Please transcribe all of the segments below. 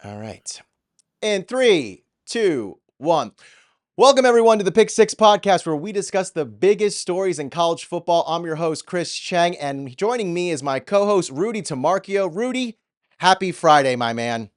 All right. In three, two, one. Welcome, everyone, to the Pick Six podcast, where we discuss the biggest stories in college football. I'm your host, Chris Cheng, and joining me is my co host, Rudy Tamarchio. Rudy, happy Friday, my man.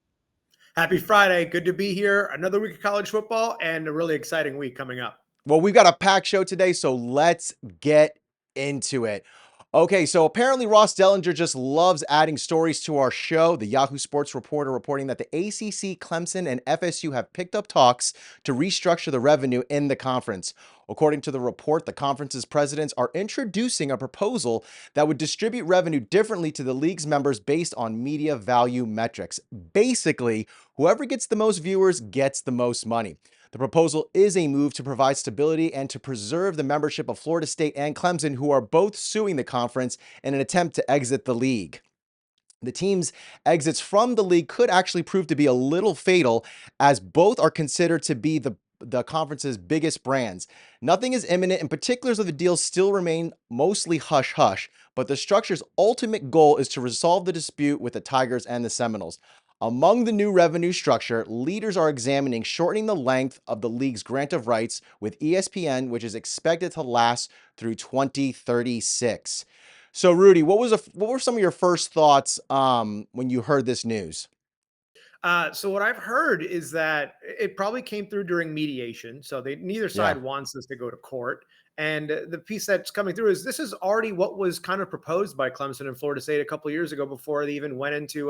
Happy Friday. Good to be here. Another week of college football and a really exciting week coming up. Well, we've got a packed show today, so let's get into it. Okay, so apparently Ross Dellinger just loves adding stories to our show. The Yahoo Sports reporter reporting that the ACC, Clemson, and FSU have picked up talks to restructure the revenue in the conference. According to the report, the conference's presidents are introducing a proposal that would distribute revenue differently to the league's members based on media value metrics. Basically, whoever gets the most viewers gets the most money. The proposal is a move to provide stability and to preserve the membership of Florida State and Clemson, who are both suing the conference in an attempt to exit the league. The team's exits from the league could actually prove to be a little fatal, as both are considered to be the conference's biggest brands. Nothing is imminent, and particulars of the deal still remain mostly hush hush, but the structure's ultimate goal is to resolve the dispute with the Tigers and the Seminoles. Among the new revenue structure, leaders are examining shortening the length of the league's grant of rights with ESPN, which is expected to last through 2036. So, Rudy, what were some of your first thoughts when you heard this news? So what I've heard is that it probably came through during mediation. So neither Yeah. side wants this to go to court. And the piece that's coming through is this is already what was kind of proposed by Clemson and Florida State a couple of years ago before they even went into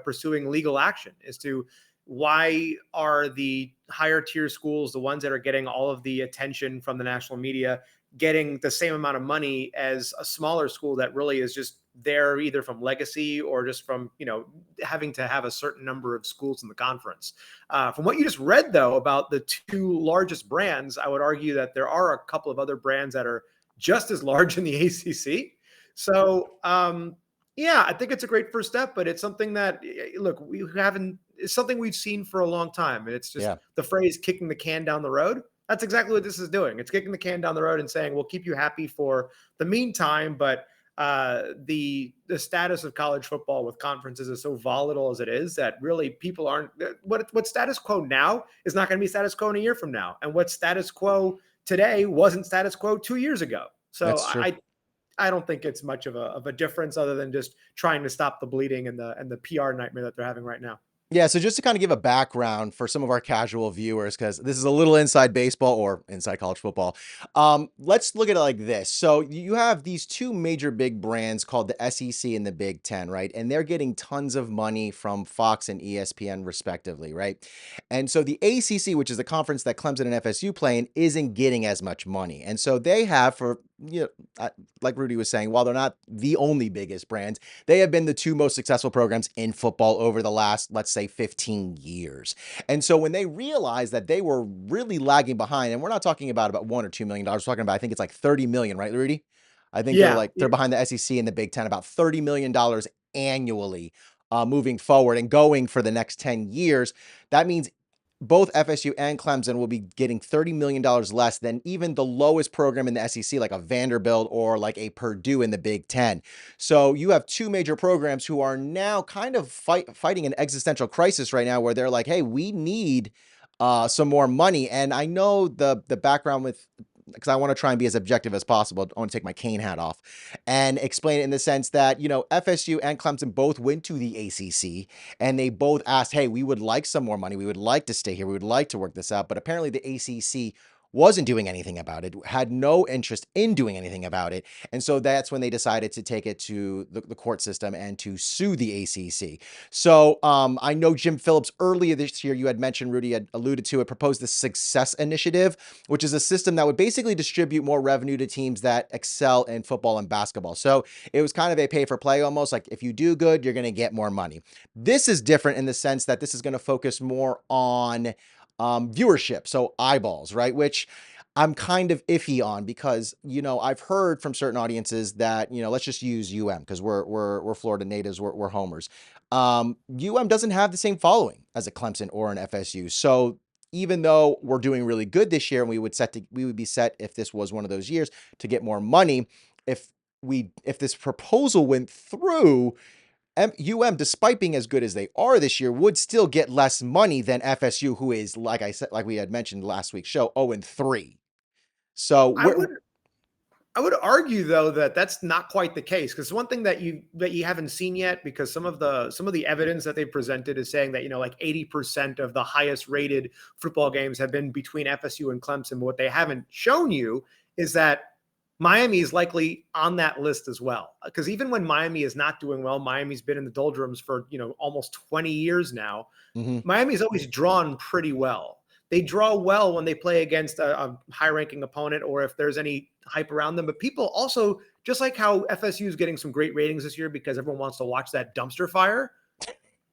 pursuing legal action as to why are the higher tier schools the ones that are getting all of the attention from the national media getting the same amount of money as a smaller school that really is just there either from legacy or just from having to have a certain number of schools in the conference. From what you just read though about the two largest brands, I would argue that there are a couple of other brands that are just as large in the ACC. So yeah, I think it's a great first step, but it's something that look, we haven't it's something we've seen for a long time, and it's just Yeah. the phrase kicking the can down the road. That's exactly what this is doing. It's kicking the can down the road and saying we'll keep you happy for the meantime, but the status of college football with conferences is so volatile as it is that really people aren't what status quo now is not going to be status quo in a year from now, and what status quo today wasn't status quo 2 years ago. So That's true. I don't think it's much of a difference other than just trying to stop the bleeding and the PR nightmare that they're having right now. Yeah, so just to kind of give a background for some of our casual viewers, because this is a little inside baseball or inside college football. Let's look at it like this. So you have these two major big brands called the SEC and the Big Ten, right? And they're getting tons of money from Fox and ESPN, respectively, right? And so the ACC, which is the conference that Clemson and FSU play in, isn't getting as much money. And so they have, like Rudy was saying, while they're not the only biggest brands, they have been the two most successful programs in football over the last, let's say, 15 years. And so when they realized that they were really lagging behind, and we're not talking about $1 or $2 million, we're talking about, I think it's like 30 million, right, Rudy? I think Yeah, they're behind the SEC and the Big Ten about $30 million annually moving forward and going for the next 10 years. That means both FSU and Clemson will be getting $30 million less than even the lowest program in the SEC, like a Vanderbilt or like a Purdue in the Big Ten. So you have two major programs who are now kind of fighting an existential crisis right now, where they're like, hey, we need some more money. And I know the background with, because I want to try and be as objective as possible. I want to take my cane hat off and explain it in the sense that, FSU and Clemson both went to the ACC and they both asked, hey, we would like some more money. We would like to stay here. We would like to work this out. But apparently the ACC wasn't doing anything about it, had no interest in doing anything about it. And so that's when they decided to take it to the court system and to sue the ACC. So I know Jim Phillips earlier this year, you had mentioned, Rudy had alluded to it, proposed the Success Initiative, which is a system that would basically distribute more revenue to teams that excel in football and basketball. So it was kind of a pay for play, almost like if you do good, you're going to get more money. This is different in the sense that this is going to focus more on viewership, so eyeballs, right? Which I'm kind of iffy on because, I've heard from certain audiences that, let's just use because we're Florida natives, we're homers. Doesn't have the same following as a Clemson or an FSU. So even though we're doing really good this year and we would be set if this was one of those years to get more money, if this proposal went through, despite being as good as they are this year, would still get less money than FSU, who is, like I said, like we had mentioned last week's show, 0-3. So I we're, would I would argue though that that's not quite the case, because one thing that you haven't seen yet, because some of the evidence that they presented is saying that like 80% of the highest rated football games have been between FSU and Clemson. But what they haven't shown you is that Miami is likely on that list as well. Because even when Miami is not doing well, Miami's been in the doldrums for almost 20 years now. mhm. Miami's always drawn pretty well. They draw well when they play against a high-ranking opponent, or if there's any hype around them. But people also, just like how FSU is getting some great ratings this year because everyone wants to watch that dumpster fire,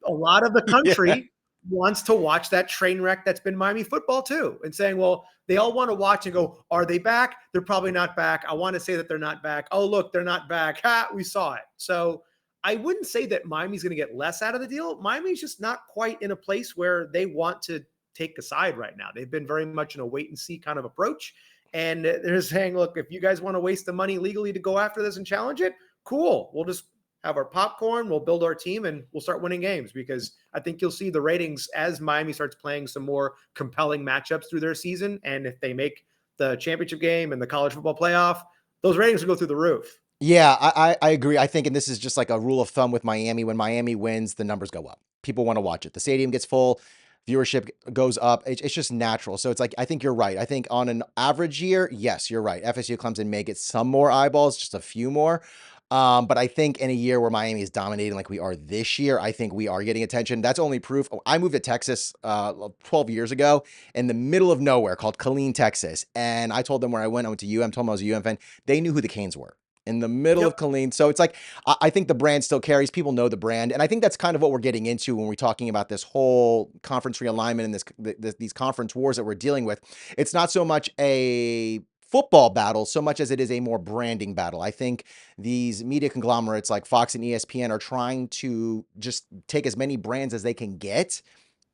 a lot of the Yeah. country wants to watch that train wreck that's been Miami football too, and saying, well, they all want to watch and go, are they back? They're probably not back. I want to say that they're not back. Oh, look, they're not back. Ha, we saw it. So I wouldn't say that Miami's going to get less out of the deal. Miami's just not quite in a place where they want to take a side right now. They've been very much in a wait and see kind of approach. And they're saying, look, if you guys want to waste the money legally to go after this and challenge it, cool. We'll just have our popcorn, we'll build our team, and we'll start winning games. Because I think you'll see the ratings as Miami starts playing some more compelling matchups through their season. And if they make the championship game and the college football playoff, those ratings will go through the roof. Yeah, I agree. I think, and this is just like a rule of thumb with Miami. When Miami wins, the numbers go up. People want to watch it. The stadium gets full, viewership goes up. It's just natural. So it's like, I think you're right. I think on an average year, yes, you're right. FSU Clemson may get some more eyeballs, just a few more. But I think in a year where Miami is dominating like we are this year, I think we are getting attention. That's only proof. I moved to Texas 12 years ago in the middle of nowhere called Killeen, Texas. And I told them where I went. I went to UM, told them I was a UM fan. They knew who the Canes were in the middle of Yep. Killeen. So it's like, I think the brand still carries. People know the brand. And I think that's kind of what we're getting into when we're talking about this whole conference realignment and these conference wars that we're dealing with. It's not so much a football battle so much as it is a more branding battle. I think these media conglomerates like Fox and ESPN are trying to just take as many brands as they can get,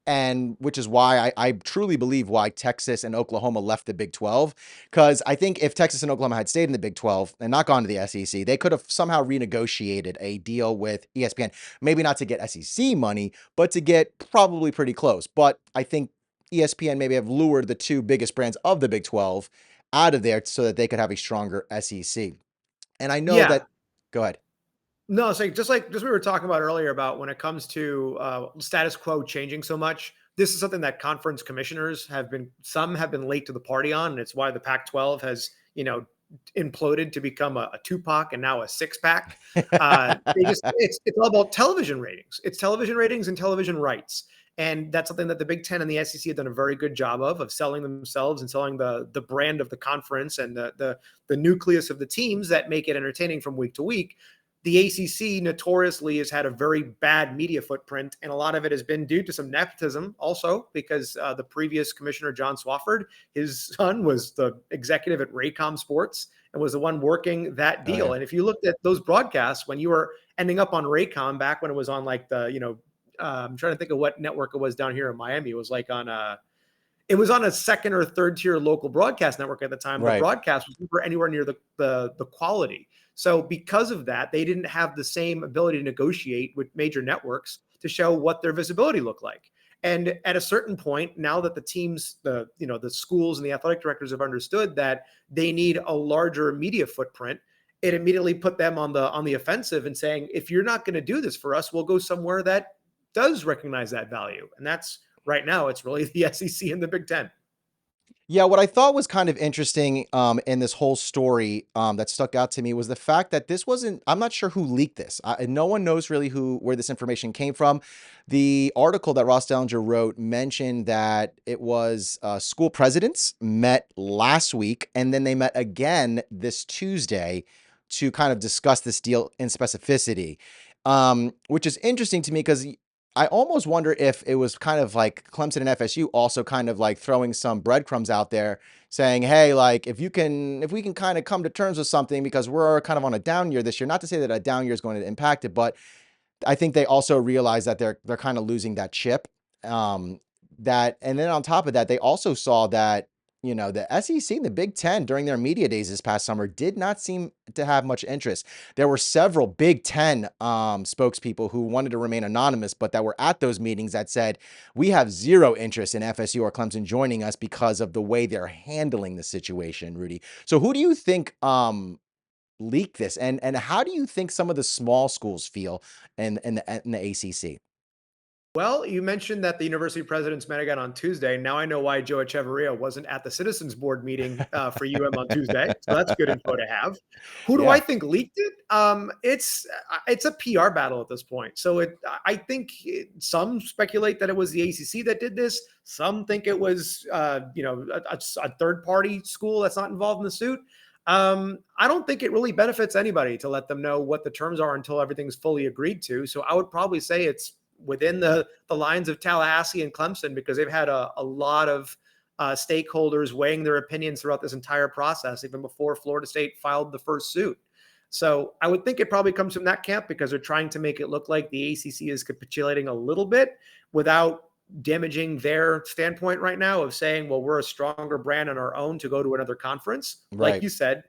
and which is why I truly believe why Texas and Oklahoma left the Big 12. Because I think if Texas and Oklahoma had stayed in the Big 12 and not gone to the SEC, they could have somehow renegotiated a deal with ESPN. Maybe not to get SEC money, but to get probably pretty close. But I think ESPN maybe have lured the two biggest brands of the Big 12 out of there so that they could have a stronger SEC. And I know Yeah. that, go ahead. No, it's like just we were talking about earlier about when it comes to status quo changing so much. This is something that conference commissioners some have been late to the party on, and it's why the Pac-12 has imploded to become a two-pack and now a six-pack. They just it's all about television ratings. It's television ratings and television rights. And that's something that the Big Ten and the SEC have done a very good job of selling themselves and selling the brand of the conference and the nucleus of the teams that make it entertaining from week to week. The ACC notoriously has had a very bad media footprint, and a lot of it has been due to some nepotism also, because the previous commissioner, John Swafford, his son was the executive at Raycom Sports and was the one working that Oh, yeah. deal. And if you looked at those broadcasts when you were ending up on Raycom back when it was on like I'm trying to think of what network it was down here in Miami. It was like it was on a second or third tier local broadcast network at the time. The Right. broadcast was never anywhere near the quality. So because of that, they didn't have the same ability to negotiate with major networks to show what their visibility looked like. And at a certain point, now that the teams, the schools and the athletic directors have understood that they need a larger media footprint, it immediately put them on the offensive and saying, if you're not going to do this for us, we'll go somewhere that does recognize that value. And that's right now, it's really the SEC and the Big Ten. Yeah, what I thought was kind of interesting in this whole story that stuck out to me was the fact that this wasn't, I'm not sure who leaked this. No one knows really where this information came from. The article that Ross Dellinger wrote mentioned that it was school presidents met last week, and then they met again this Tuesday to kind of discuss this deal in specificity, which is interesting to me because I almost wonder if it was kind of like Clemson and FSU also kind of like throwing some breadcrumbs out there saying, hey, like if we can kind of come to terms with something because we're kind of on a down year this year, not to say that a down year is going to impact it, but I think they also realize that they're kind of losing that chip. And then on top of that, they also saw that the SEC and the Big Ten during their media days this past summer did not seem to have much interest. There were several Big Ten spokespeople who wanted to remain anonymous, but that were at those meetings that said, we have zero interest in FSU or Clemson joining us because of the way they're handling the situation, Rudy. So who do you think leaked this? And how do you think some of the small schools feel in the ACC? Well, you mentioned that the university presidents met again on Tuesday. Now I know why Joe Echeverria wasn't at the Citizens Board meeting for UM on Tuesday. So that's good info to have. Who do I Yeah. think leaked it? It's a PR battle at this point. So I think some speculate that it was the ACC that did this. Some think it was a third party school that's not involved in the suit. I don't think it really benefits anybody to let them know what the terms are until everything's fully agreed to. So I would probably say it's within the lines of Tallahassee and Clemson, because they've had a lot of stakeholders weighing their opinions throughout this entire process, even before Florida State filed the first suit. So I would think it probably comes from that camp, because they're trying to make it look like the ACC is capitulating a little bit without damaging their standpoint right now of saying, well, we're a stronger brand on our own to go to another conference. Like Right. you said,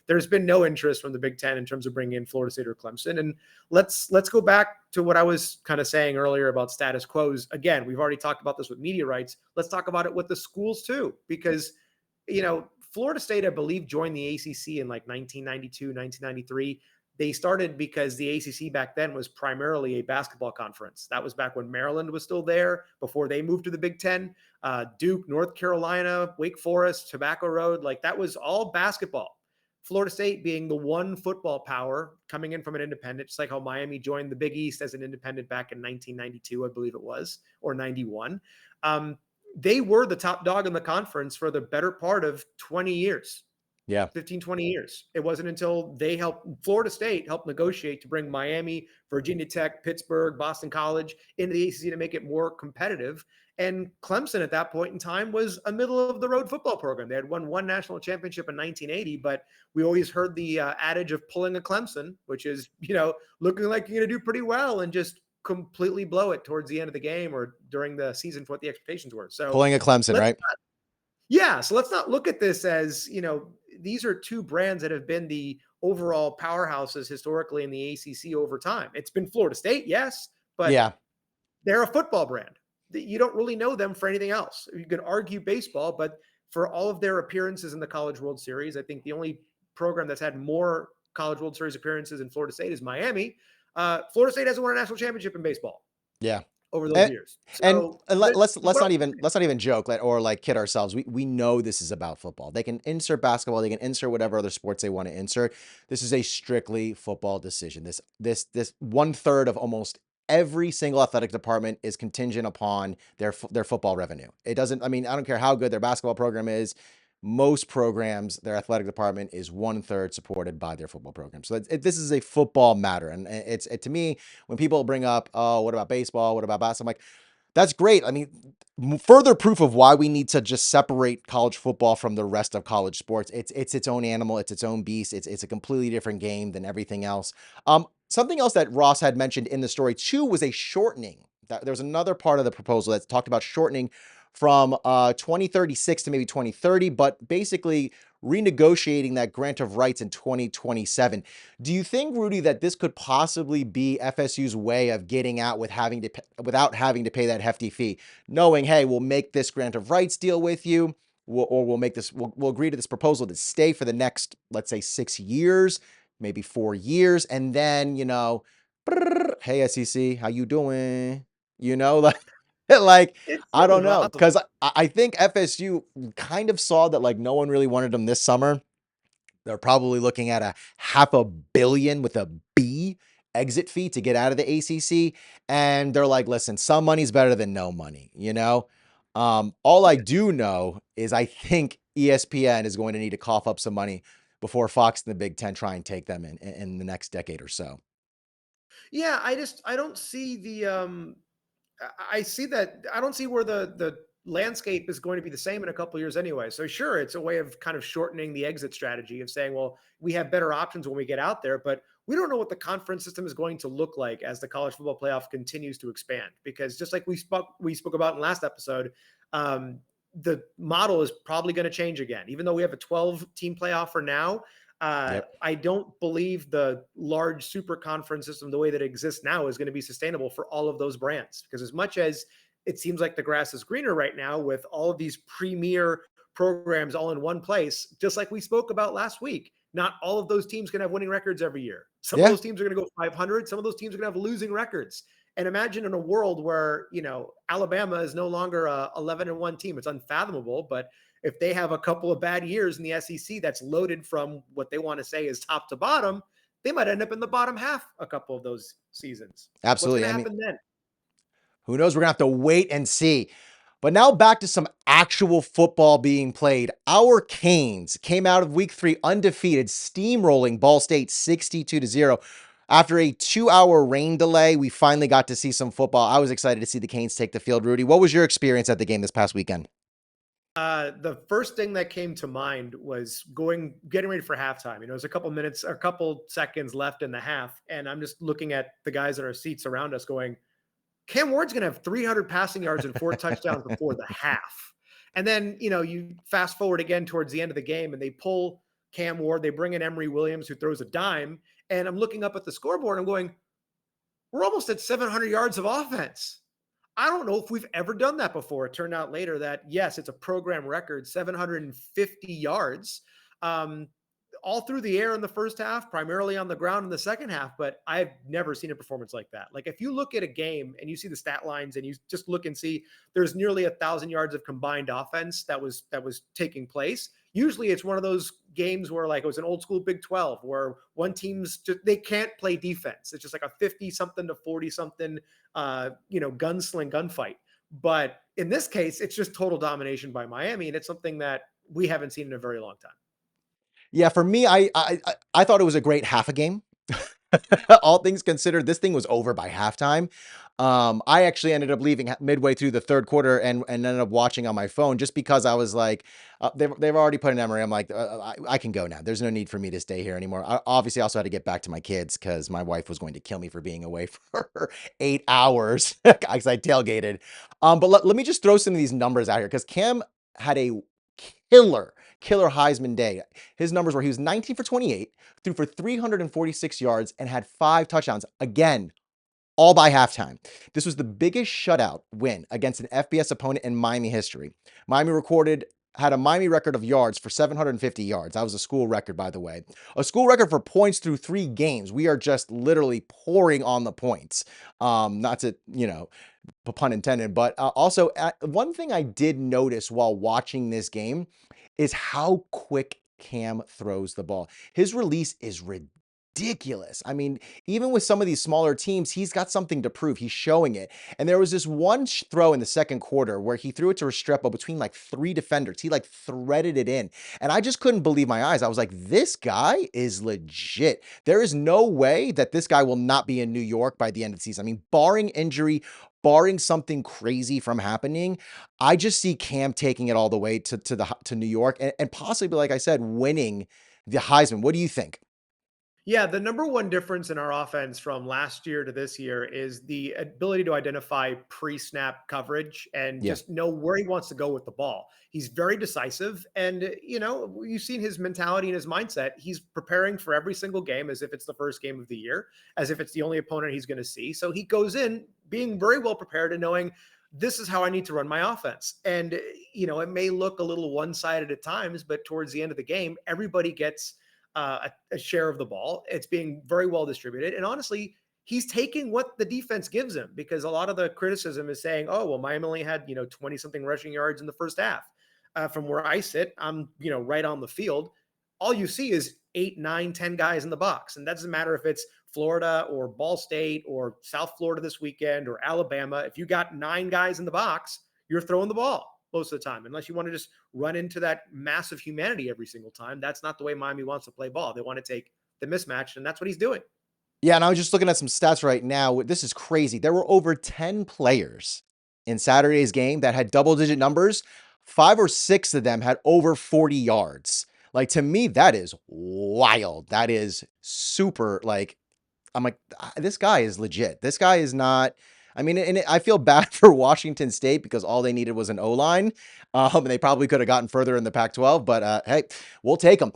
there's been no interest from the Big Ten in terms of bringing in Florida State or Clemson. And let's go back to what I was kind of saying earlier about status quos. Again, we've already talked about this with media rights. Let's talk about it with the schools too, because Florida State, I believe, joined the ACC in like 1992, 1993. They started because the ACC back then was primarily a basketball conference. That was back when Maryland was still there before they moved to the Big Ten. Duke, North Carolina, Wake Forest, Tobacco Road, like that was all basketball. Florida State being the one football power coming in from an independent, just like how Miami joined the Big East as an independent back in 1992, I believe it was, or 91. They were the top dog in the conference for the better part of 20 years. Yeah. 15, 20 years. It wasn't until Florida State helped negotiate to bring Miami, Virginia Tech, Pittsburgh, Boston College into the ACC to make it more competitive. And Clemson at that point in time was a middle of the road football program. They had won one national championship in 1980, but we always heard the adage of pulling a Clemson, which is, looking like you're going to do pretty well and just completely blow it towards the end of the game or during the season for what the expectations were. So Pulling a Clemson, let's right? so let's not look at this as, these are two brands that have been the overall powerhouses historically in the ACC over time. It's been Florida State, yes, but Yeah. they're a football brand. You don't really know them for anything else. You can argue baseball, but for all of their appearances in the College World Series, I think the only program that's had more College World Series appearances in Florida State is Miami. Florida State hasn't won a national championship in baseball Yeah. over those And, years. and So let's not even joke or like kid ourselves. We know this is about football. They can insert basketball, they can insert whatever other sports they want to insert. This is a strictly football decision. This 1/3 of almost every single athletic department is contingent upon their football revenue. It doesn't. I mean, I don't care how good their basketball program is. Most programs, their athletic department is 1/3 supported by their football program. So this is a football matter, and to me, when people bring up, oh, what about baseball? What about basketball? I'm like, that's great. I mean, further proof of why we need to just separate college football from the rest of college sports. It's its own animal. It's its own beast. It's a completely different game than everything else. Something else that Ross had mentioned in the story too was a shortening. There was another part of the proposal that talked about shortening from 2036 to maybe 2030, but basically renegotiating that grant of rights in 2027. Do you think, Rudy, that this could possibly be FSU's way of getting out without having to pay that hefty fee, knowing, hey, we'll make this grant of rights deal with you, we'll agree to this proposal to stay for the next, let's say, 6 years, maybe 4 years, and then hey SEC, how you doing? Like, like it's I certainly don't know, possible. because I think FSU kind of saw that like no one really wanted them this summer. They're probably looking at a $500 million with a B exit fee to get out of the ACC. And they're like, listen, some money's better than no money. All I do know is I think ESPN is going to need to cough up some money before Fox and the Big Ten try and take them in the next decade or so. Yeah, I don't see I see that I don't see where the landscape is going to be the same in a couple of years anyway. So sure, it's a way of kind of shortening the exit strategy of saying, well, we have better options when we get out there, but we don't know what the conference system is going to look like as the college football playoff continues to expand. Because just like we spoke about in last episode, um, the model is probably going to change again. Even though we have a 12-team playoff for now, Yep. I don't believe the large super conference system, the way that it exists now, is going to be sustainable for all of those brands. Because as much as it seems like the grass is greener right now with all of these premier programs all in one place, just like we spoke about last week, not all of those teams can have winning records every year. Some of Yeah. those teams are going to go 500. Some of those teams are going to have losing records. And imagine in a world where, Alabama is no longer a 11-1 team. It's unfathomable, but if they have a couple of bad years in the SEC that's loaded from what they want to say is top to bottom, they might end up in the bottom half a couple of those seasons. What's going Absolutely. to I mean, happen then? who knows? We're going to have to wait and see. But now back to some actual football being played. Our Canes came out of week 3 undefeated, steamrolling Ball State 62-0. After a 2-hour rain delay, we finally got to see some football. I was excited to see the Canes take the field. Rudy, what was your experience at the game this past weekend? The first thing that came to mind was getting ready for halftime. There's a couple seconds left in the half, and I'm just looking at the guys in our seats around us going, Cam Ward's going to have 300 passing yards and 4 touchdowns before the half. And then, you fast forward again towards the end of the game and they pull Cam Ward, they bring in Emory Williams who throws a dime. And I'm looking up at the scoreboard and I'm going, we're almost at 700 yards of offense. I don't know if we've ever done that before. It turned out later that, yes, it's a program record, 750 yards. All through the air in the first half, primarily on the ground in the second half, but I've never seen a performance like that. Like if you look at a game and you see the stat lines and you just look and see there's nearly 1,000 yards of combined offense that was taking place. Usually it's one of those games where like it was an old school Big 12 where one team's they can't play defense. It's just like a 50 something to 40 something, gunsling gunfight. But in this case, it's just total domination by Miami. And it's something that we haven't seen in a very long time. Yeah, for me, I thought it was a great half a game. All things considered, this thing was over by halftime. I actually ended up leaving midway through the third quarter and ended up watching on my phone just because I was like, they've already put an Emory. I'm like, I can go now. There's no need for me to stay here anymore. I obviously also had to get back to my kids because my wife was going to kill me for being away for 8 hours because I tailgated. But let me just throw some of these numbers out here because Cam had a killer Heisman day. His numbers were he was 19 for 28, threw for 346 yards, and had 5 touchdowns. Again, all by halftime. This was the biggest shutout win against an FBS opponent in Miami history. Miami had a Miami record of yards for 750 yards. That was a school record, by the way. A school record for points through 3 games. We are just literally pouring on the points. Not to, pun intended, but also one thing I did notice while watching this game is how quick Cam throws the ball. His release is ridiculous. I mean, even with some of these smaller teams, he's got something to prove. He's showing it. And there was this one throw in the second quarter where he threw it to Restrepo between like 3 defenders. He like threaded it in. And I just couldn't believe my eyes. I was like, this guy is legit. There is no way that this guy will not be in New York by the end of the season. I mean, barring injury, barring something crazy from happening, I just see Cam taking it all the way to New York and possibly, like I said, winning the Heisman. What do you think? Yeah, the number one difference in our offense from last year to this year is the ability to identify pre-snap coverage and Yeah. just know where he wants to go with the ball. He's very decisive, and you've seen his mentality and his mindset. He's preparing for every single game as if it's the first game of the year, as if it's the only opponent he's going to see. So he goes in being very well prepared and knowing this is how I need to run my offense. And it may look a little one-sided at times, but towards the end of the game, everybody gets a share of the ball. It's being very well distributed. And honestly, he's taking what the defense gives him because a lot of the criticism is saying, oh, well, Miami only had, 20 something rushing yards in the first half. From where I sit, I'm, right on the field. All you see is 8, 9, 10 guys in the box. And that doesn't matter if it's Florida or Ball State or South Florida this weekend or Alabama. If you got 9 guys in the box, you're throwing the ball most of the time, unless you want to just run into that massive humanity every single time. That's not the way Miami wants to play ball. They want to take the mismatch, and that's what he's doing. Yeah, and I was just looking at some stats right now. This is crazy. There were over 10 players in Saturday's game that had double-digit numbers. 5 or 6 of them had over 40 yards. Like, to me, that is wild. That is super, like, I'm like, this guy is legit. This guy is not, I mean, and I feel bad for Washington State because all they needed was an O-line. And they probably could have gotten further in the Pac-12, but hey, we'll take them.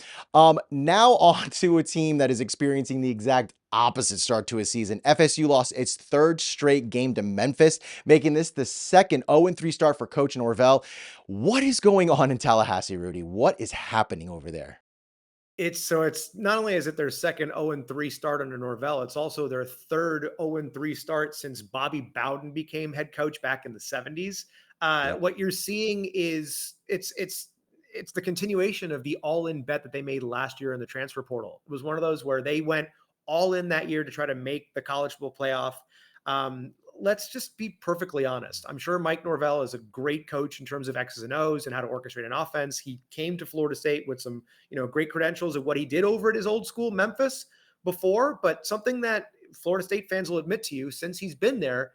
Now on to a team that is experiencing the exact opposite start to a season. FSU lost its third straight game to Memphis, making this the second 0-3 start for Coach Norvell. What is going on in Tallahassee, Rudy? What is happening over there? It's not only is it their second 0-3 start under Norvell, it's also their third 0-3 start since Bobby Bowden became head coach back in the 70s. Yep. What you're seeing is it's the continuation of the all-in bet that they made last year in the transfer portal. It was one of those where they went all in that year to try to make the college football playoff. Let's just be perfectly honest. I'm sure Mike Norvell is a great coach in terms of X's and O's and how to orchestrate an offense. He came to Florida State with some, great credentials of what he did over at his old school, Memphis, before. But something that Florida State fans will admit to you, since he's been there,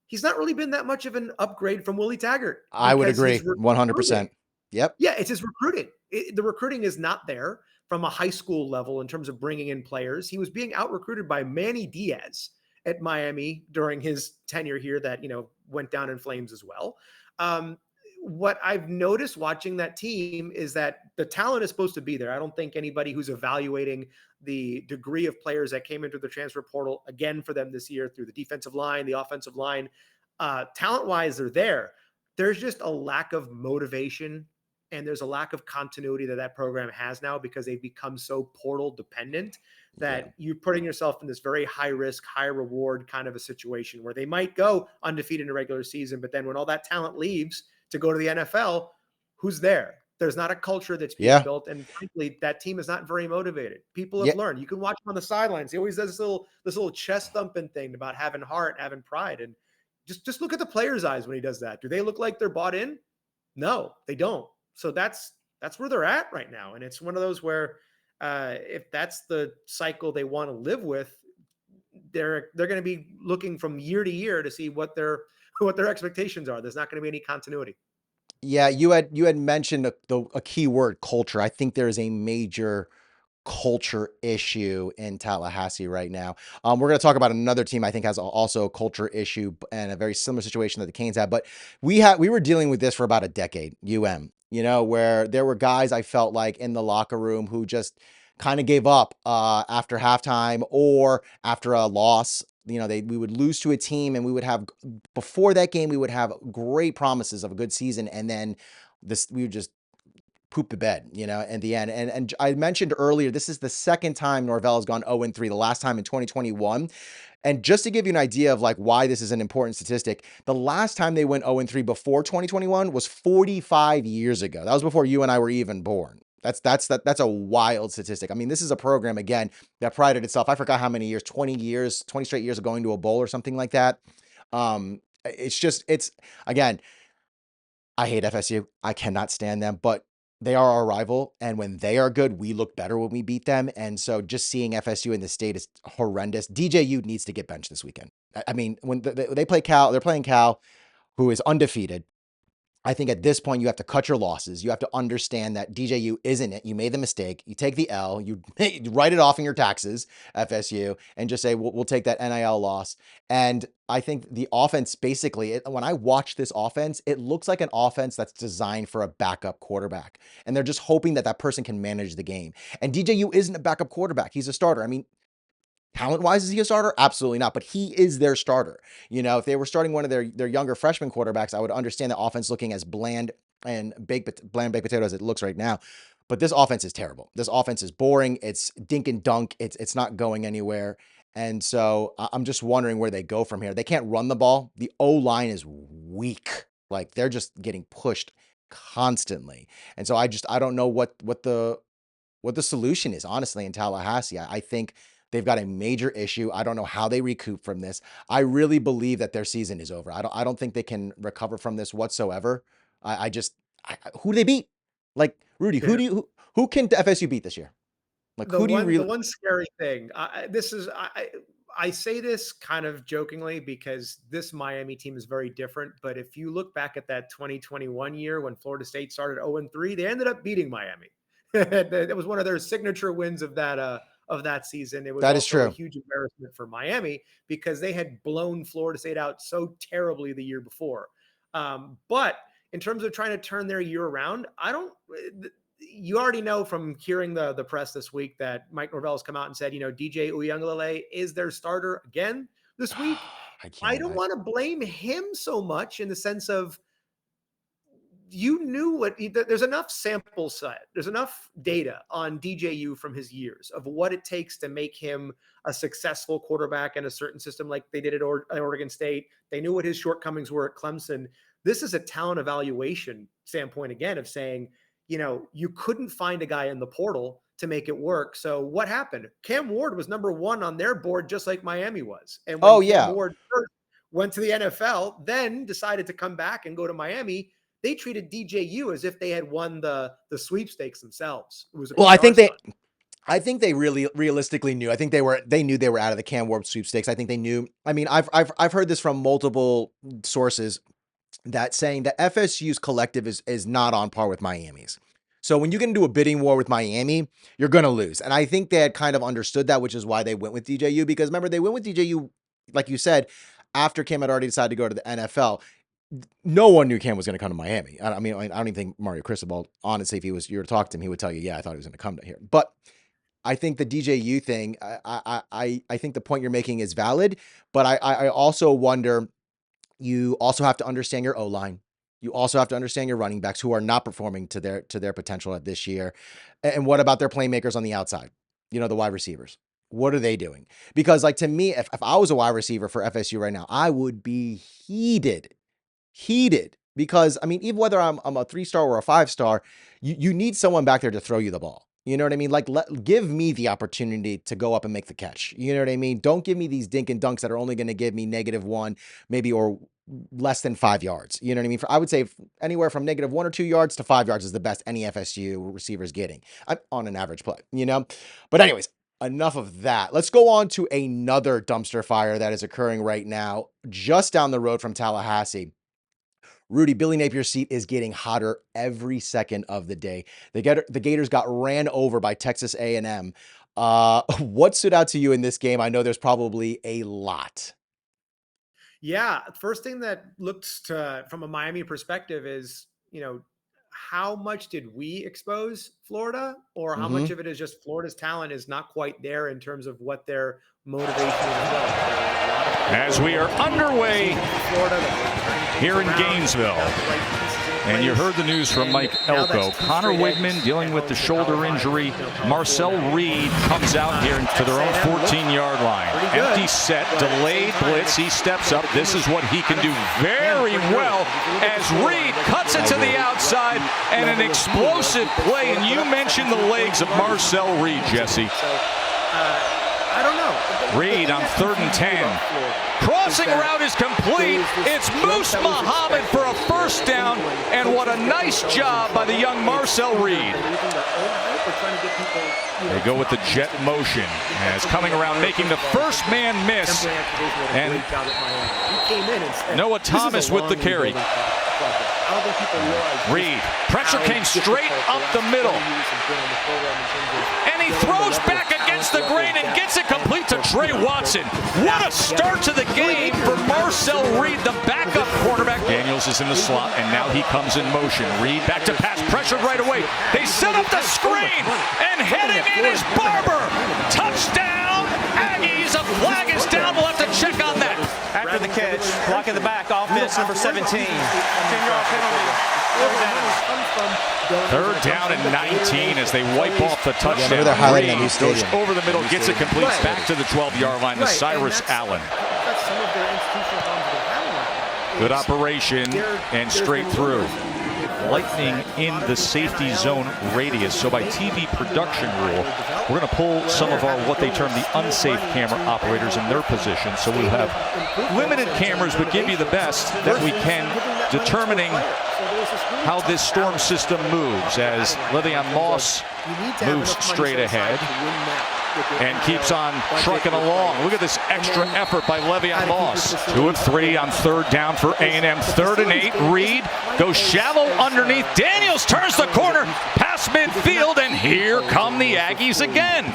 he's not really been that much of an upgrade from Willie Taggart I would because his agree recruiting, 100%. Yep. yeah, it's his recruiting. The recruiting is not there from a high school level in terms of bringing in players. He was being out recruited by Manny Diaz at Miami during his tenure here that, went down in flames as well. What I've noticed watching that team is that the talent is supposed to be there. I don't think anybody who's evaluating the degree of players that came into the transfer portal again for them this year through the defensive line, the offensive line, talent-wise, they're there. There's just a lack of motivation and there's a lack of continuity that program has now because they've become so portal dependent Yeah. that you're putting yourself in this very high risk, high reward kind of a situation where they might go undefeated in a regular season, but then when all that talent leaves to go to the NFL, who's there? There's not a culture that's being Yeah. built, and frankly, that team is not very motivated. People have Yeah. learned. You can watch him on the sidelines. He always does this little chest thumping thing about having heart, having pride, and just look at the players' eyes when he does that. Do they look like they're bought in? No, they don't. So that's where they're at right now, and it's one of those where if that's the cycle they want to live with, they're going to be looking from year to year to see what their expectations are. There's not going to be any continuity. Yeah, you had mentioned a key word, culture. I think there is a major culture issue in Tallahassee right now. We're going to talk about another team I think has also a culture issue and a very similar situation that the Canes had, but we were dealing with this for about a decade, where there were guys I felt like in the locker room who just kind of gave up after halftime or after a loss. We would lose to a team and we would have before that game, we would have great promises of a good season. And then we would just poop the bed, in the end. And I mentioned earlier, this is the second time Norvell has gone 0-3, the last time in 2021. And just to give you an idea of like why this is an important statistic, the last time they went 0-3 before 2021 was 45 years ago. That was before you and I were even born. That's a wild statistic. I mean, this is a program again that prided itself. I forgot how many years, 20 straight years of going to a bowl or something like that. It's again, I hate FSU. I cannot stand them, but they are our rival. And when they are good, we look better when we beat them. And so just seeing FSU in the state is horrendous. DJU needs to get benched this weekend. I mean, when they play Cal, they're playing Cal, who is undefeated. I think at this point, you have to cut your losses. You have to understand that DJU isn't it. You made the mistake. You take the L. You write it off in your taxes, FSU, and just say, we'll take that NIL loss. And I think the offense, basically, when I watch this offense, it looks like an offense that's designed for a backup quarterback. And they're just hoping that that person can manage the game. And DJU isn't a backup quarterback. He's a starter. I mean, talent-wise, is he a starter? Absolutely not. But he is their starter. If they were starting one of their younger freshman quarterbacks, I would understand the offense looking as bland baked potato as it looks right now. But this offense is terrible. This offense is boring. It's dink and dunk. It's not going anywhere. And so I'm just wondering where they go from here. They can't run the ball. The O-line is weak. Like they're just getting pushed constantly. And so I don't know what the solution is, honestly, in Tallahassee. I think they've got a major issue. I don't know how they recoup from this. I really believe that their season is over. I don't think they can recover from this whatsoever. Who do they beat? Like Rudy, Yeah. who can FSU beat this year? Like The who do you one the really? one scary thing, I say this kind of jokingly because this Miami team is very different. But if you look back at that 2021 year when Florida State started 0-3, they ended up beating Miami. That was one of their signature wins of of that season. It was That is also a true. huge embarrassment for Miami because they had blown Florida State out so terribly the year before. But in terms of trying to turn their year around, you already know from hearing the press this week that Mike Norvell has come out and said, DJ Uiagalelei is their starter again this week. I don't want to blame him so much in the sense of you knew there's enough sample set. There's enough data on DJU from his years of what it takes to make him a successful quarterback in a certain system like they did at Oregon State. They knew what his shortcomings were at Clemson. This is a talent evaluation standpoint, again, of saying, you couldn't find a guy in the portal to make it work. So what happened? Cam Ward was number 1 on their board, just like Miami was. And when Cam Ward first went to the NFL, then decided to come back and go to Miami, they treated DJU as if they had won the sweepstakes themselves. It was I think they really realistically knew. I think they knew they were out of the Cam Ward sweepstakes. I think they knew. I mean, I've heard this from multiple sources that saying that FSU's collective is not on par with Miami's. So when you get into a bidding war with Miami, you're going to lose. And I think they had kind of understood that, which is why they went with DJU, because remember, they went with DJU, like you said, after Cam had already decided to go to the NFL. No one knew Cam was going to come to Miami. I mean, I don't even think Mario Cristobal, honestly, if you were to talk to him, he would tell you, yeah, I thought he was going to come to here. But I think the DJU thing, I think the point you're making is valid, but I also wonder, you also have to understand your O-line. You also have to understand your running backs who are not performing to their potential at this year. And what about their playmakers on the outside? The wide receivers. What are they doing? Because to me, if I was a wide receiver for FSU right now, I would be heated because, I mean, even whether I'm a 3-star or a 5-star, you need someone back there to throw you the ball. You know what I mean? Give me the opportunity to go up and make the catch. You know what I mean? Don't give me these dink and dunks that are only going to give me -1, maybe, or less than 5 yards. You know what I mean? I would say anywhere from -1 or 2 yards to 5 yards is the best any FSU receiver is getting on an average play, But anyways, enough of that. Let's go on to another dumpster fire that is occurring right now, just down the road from Tallahassee. Rudy, Billy Napier's seat is getting hotter every second of the day. The Gators got ran over by Texas A&M. What stood out to you in this game? I know there's probably a lot. Yeah, first thing that looks from a Miami perspective is, how much did we expose Florida, or how much of it is just Florida's talent is not quite there in terms of what their motivation is as well. As we are underway here in Gainesville, and you heard the news from Mike Elko. Connor Wigman dealing with the shoulder injury. Marcel Reed comes out here to their own 14-yard line. Empty set, delayed blitz. He steps up. This is what he can do very well as Reed cuts it to the outside, and an explosive play. And you mentioned the legs of Marcel Reed, Jesse. I don't know. Reed on 3rd and 10. Crossing route is complete. It's Moose Muhammad for a first down, and what a nice job by the young Marcel Reed. They go with the jet motion as coming around, making the first man miss, and Noah Thomas with the carry. Reed, pressure came straight up the middle, and he throws back against the grain and gets it complete to Trey Watson. What a start to the game for Marcel Reed, the backup quarterback. Daniels is in the slot, and now he comes in motion. Reed back to pass, pressured right away. They set up the screen, and heading in is Barber. Touchdown, Aggies. A flag is down. We'll have to check on that. After the catch, block in the back, offense number 17. 10-yard penalty. 3rd down and 19 as they wipe off the touchdown. They're highlighting Reed goes over the middle, gets it complete, back to the 12-yard line to Cyrus Allen. That's some of their institutional problems they're having. Good operation and straight through. Lightning in the safety zone radius. So by TV production rule, we're going to pull some of our what they term the unsafe camera operators in their position. So we'll have limited cameras, but give you the best that we can, determining how this storm system moves as Le'Veon Moss moves straight ahead. and keeps on trucking along. Look at this extra effort by Le'Veon Moss. 2 of 3 on 3rd down for A&M. 3rd and 8. Reed goes shallow underneath. Daniels turns the corner past midfield, and here come the Aggies again.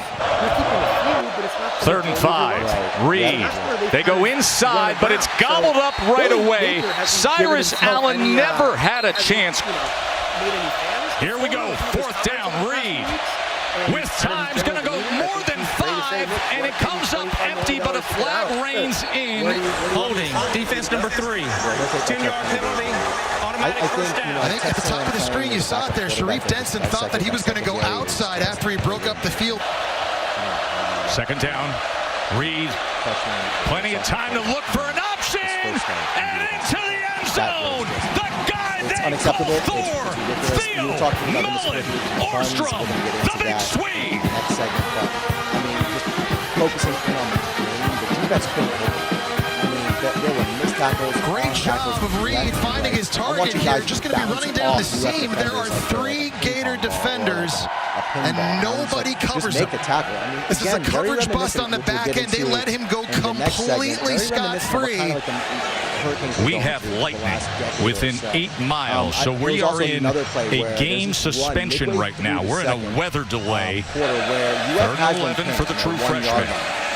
3rd and 5. Reed. They go inside, but it's gobbled up right away. Cyrus Allen never had a chance. Here we go. 4th down. Reed with time's going to go more than 5, and it comes up empty, but a flag rains in. Holding. Defense number 3. 10-yard penalty. Automatic first down. I think at the top of the screen you saw it there. Sharif Denson thought that he was going to go outside after he broke up the field. 2nd down. Reed. Plenty of time to look for an option. And into the end zone. The guy they call Thor. Theo. Mullen. Orstrom. The big Swede. Next segment, but I mean, just focusing in on the defense couldn't hold it. I mean, there were missed tackles. Great job of Reed finding his target here. Just going to be running down the seam. There are 3 Gator defenders, and nobody covers him. This is a coverage bust on the back end. They let him go completely scot-free. We have lightning within 8 miles, so we are in a game suspension right now. We're in a weather delay. 3rd and 11 for the true freshman.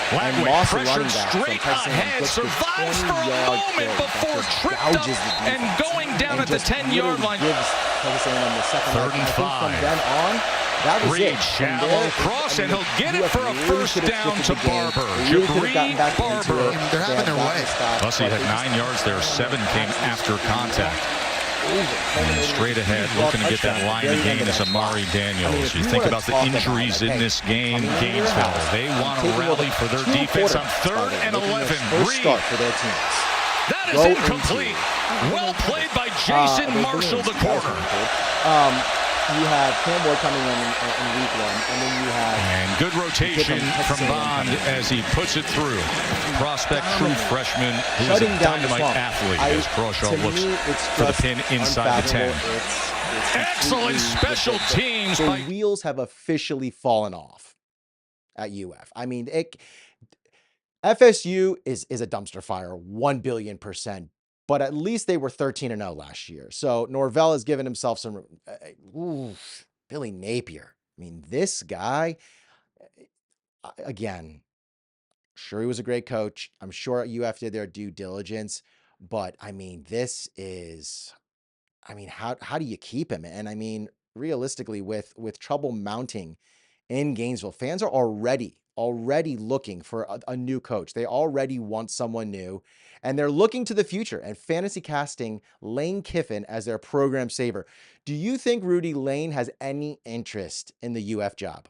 Lagway pressured straight ahead, survives for a moment before tripped up and going down at the 10-yard line. 3rd and 5. Reed shallow cross, and he'll get it for a first down to Barber. Jabri Barber. They're having their way. Plus, he had 9 yards there. 7 came after contact. And straight ahead, looking to get that line again is Amari Daniels. You think about the injuries in this game, Gainesville. They want to rally for their defense on 3rd and 11. Reed. That is incomplete. Well played by Jason Marshall, the corner. You have Campbell coming in week 1, and then you have... And good rotation from Bond as he puts it through. Prospect true freshman who is a dynamite athlete as Crawshaw looks for the pin inside the 10. Excellent special teams. The wheels have officially fallen off at UF. I mean, FSU is a dumpster fire, 1 billion %. But at least they were 13-0 last year. So Norvell has given himself some... Billy Napier. I mean, this guy, again, sure he was a great coach. I'm sure UF did their due diligence. But, I mean, this is... I mean, how do you keep him? And, I mean, realistically, with trouble mounting in Gainesville, fans are already looking for a new coach. They already want someone new, and they're looking to the future and fantasy casting Lane Kiffin as their program saver. Do you think Rudy Lane has any interest in the UF job?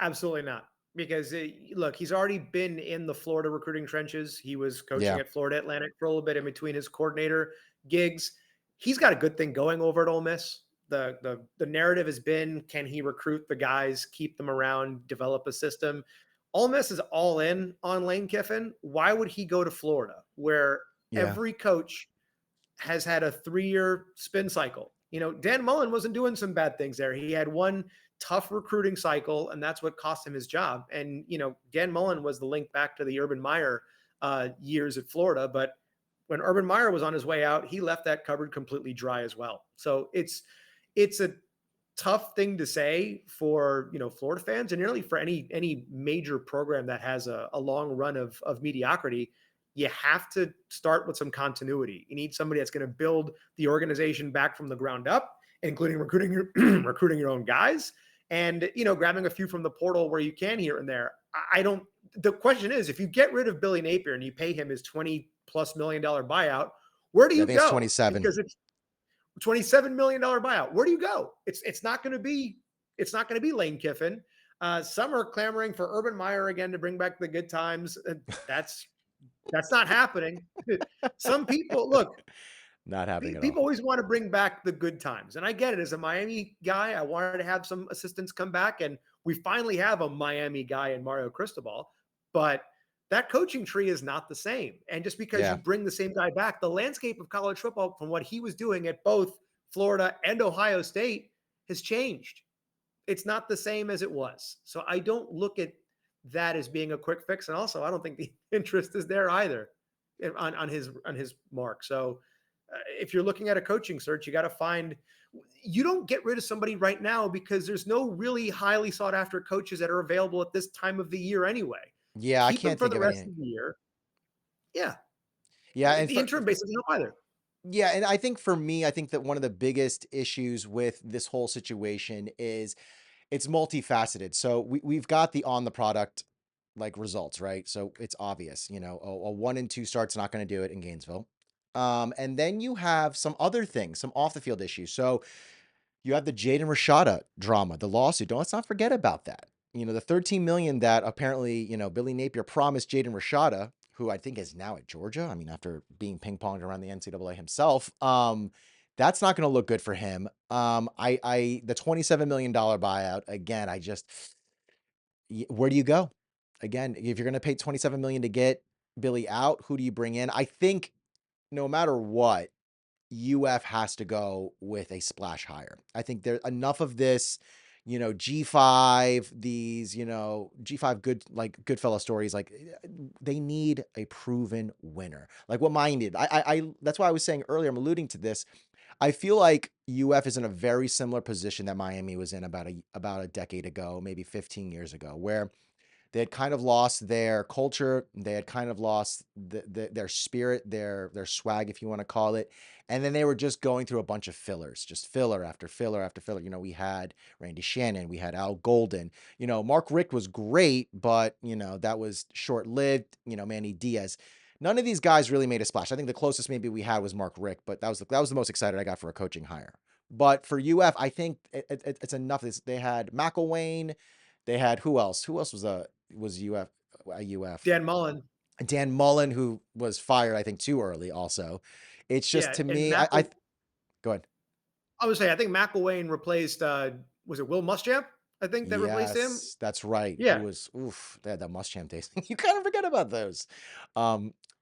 Absolutely not. Because look, he's already been in the Florida recruiting trenches. He was coaching at Florida Atlantic for a little bit in between his coordinator gigs. He's got a good thing going over at Ole Miss. The narrative has been, can he recruit the guys, keep them around, develop a system? Ole Miss is all in on Lane Kiffin. Why would he go to Florida, where every coach has had a 3-year spin cycle? You know, Dan Mullen wasn't doing some bad things there. He had one tough recruiting cycle, and that's what cost him his job. And, you know, Dan Mullen was the link back to the Urban Meyer years at Florida. But when Urban Meyer was on his way out, he left that cupboard completely dry as well. So it's a tough thing to say for, you know, Florida fans, and nearly for any major program that has a long run of mediocrity. You have to start with some continuity. You need somebody that's going to build the organization back from the ground up, including recruiting your own guys, and, you know, grabbing a few from the portal where you can here and there. The question is, if you get rid of Billy Napier and you pay him his $20+ million buyout, where do you go? It's 27. Because it's $27 million buyout. Where do you go? It's not going to be Lane Kiffin. Some are clamoring for Urban Meyer again to bring back the good times. That's not happening. Some people, look, not happening. People always want to bring back the good times, and I get it. As a Miami guy, I wanted to have some assistants come back, and we finally have a Miami guy in Mario Cristobal. But that coaching tree is not the same. And just because you bring the same guy back, the landscape of college football from what he was doing at both Florida and Ohio State has changed. It's not the same as it was. So I don't look at that as being a quick fix. And also, I don't think the interest is there either on his mark. So if you're looking at a coaching search, you got to find, you don't get rid of somebody right now because there's no really highly sought after coaches that are available at this time of the year anyway. Yeah, I Keep them can't for think the of rest anything. of the year. Yeah. Yeah, and The interim basis doesn't help either. yeah, and I think for me, I think that one of the biggest issues with this whole situation is it's multifaceted. So we've got the on the product like results, right? So it's obvious, you know, a 1-2 start's not going to do it in Gainesville. And then you have some other things, some off the field issues. So you have the Jaden Rashada drama, the lawsuit. Let's not forget about that. You know, the 13 million that apparently, you know, Billy Napier promised Jaden Rashada, who I think is now at Georgia. I mean, after being ping-ponged around the NCAA himself, that's not going to look good for him. The $27 million buyout again. Where do you go? Again, if you're going to pay 27 million to get Billy out, who do you bring in? I think no matter what, UF has to go with a splash hire. I think there's enough of this, you know, G5, these, you know, G5 Goodfellas stories. Like they need a proven winner. Like what mine did. That's why I was saying earlier, I'm alluding to this. I feel like UF is in a very similar position that Miami was in about a decade ago, maybe 15 years ago, where they had kind of lost their culture. They had kind of lost their spirit, their swag, if you want to call it. And then they were just going through a bunch of fillers, just filler after filler after filler. You know, we had Randy Shannon, we had Al Golden. You know, Mark Richt was great, but, you know, that was short-lived. You know, Manny Diaz. None of these guys really made a splash. I think the closest maybe we had was Mark Richt, but that was the most excited I got for a coaching hire. But for UF, I think it's enough. They had McElwain. They had who else? Who else was UF? UF. Dan Mullen. Dan Mullen, who was fired, I think, too early. Also, it's just Yeah, to and me. I go ahead. I would say I think McElwain replaced. Was it Will Muschamp? I think that replaced him. Yes, that's right. Yeah. Who was they had that Muschamp days. You kind of forget about those.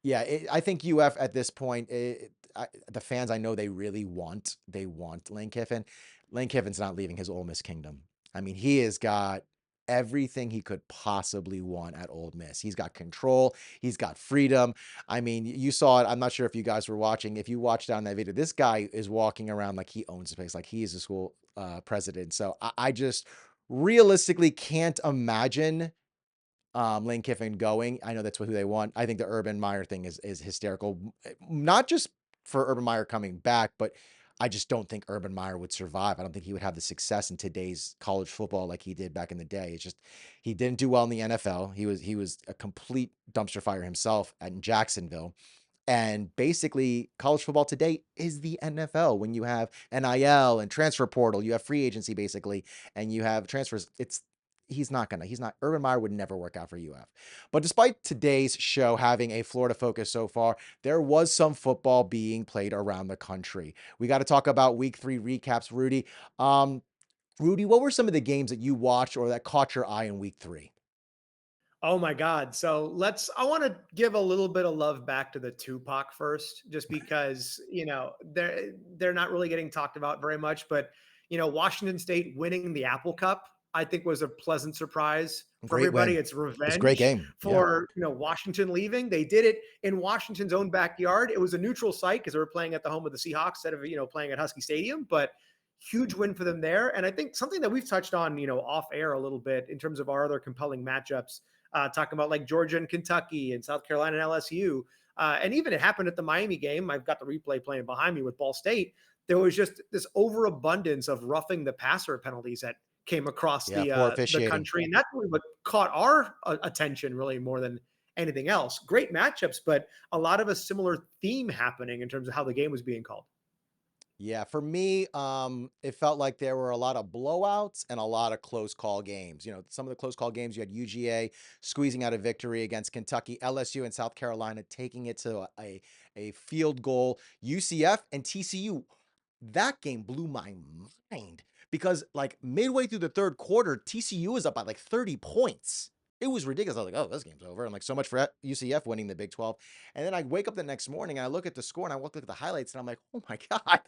Yeah, I think UF at this point, the fans I know they want Lane Kiffin. Lane Kiffin's not leaving his Ole Miss kingdom. I mean, he has got everything he could possibly want at Ole Miss. He's got control. He's got freedom. I mean, you saw it. I'm not sure if you guys were watching. If you watched down that video, this guy is walking around like he owns the place, like he is the school president. So I just realistically can't imagine Lane Kiffin going. I know that's who they want. I think the Urban Meyer thing is hysterical. Not just for Urban Meyer coming back, but I just don't think Urban Meyer would survive. I don't think he would have the success in today's college football like he did back in the day. It's just he didn't do well in the NFL. He was a complete dumpster fire himself in Jacksonville. And basically, college football today is the NFL. When you have NIL and transfer portal, you have free agency basically, and you have transfers. Urban Meyer would never work out for UF. But despite today's show having a Florida focus so far, there was some football being played around the country. We got to talk about week 3 recaps, Rudy. Rudy, what were some of the games that you watched or that caught your eye in week 3? Oh my God. So I want to give a little bit of love back to the Tupac first, just because, you know, they're not really getting talked about very much, but, you know, Washington State winning the Apple Cup, I think was a pleasant surprise for everybody. Win. It's revenge. It's a great game for, you know, Washington leaving. They did it in Washington's own backyard. It was a neutral site because they were playing at the home of the Seahawks instead of, you know, playing at Husky Stadium, but huge win for them there. And I think something that we've touched on, you know, off air a little bit in terms of our other compelling matchups, talking about like Georgia and Kentucky and South Carolina and LSU. And even it happened at the Miami game. I've got the replay playing behind me with Ball State. There was just this overabundance of roughing the passer penalties that came across the country. And that's really what caught our attention really more than anything else. Great matchups, but a lot of a similar theme happening in terms of how the game was being called. Yeah, for me, it felt like there were a lot of blowouts and a lot of close call games. You know, some of the close call games, you had UGA squeezing out a victory against Kentucky, LSU and South Carolina taking it to a field goal. UCF and TCU, that game blew my mind because like midway through the third quarter, TCU was up by like 30 points. It was ridiculous. I was like, oh, this game's over. I'm like, so much for UCF winning the Big 12. And then I wake up the next morning and I look at the score and I look at the highlights and I'm like, oh my God,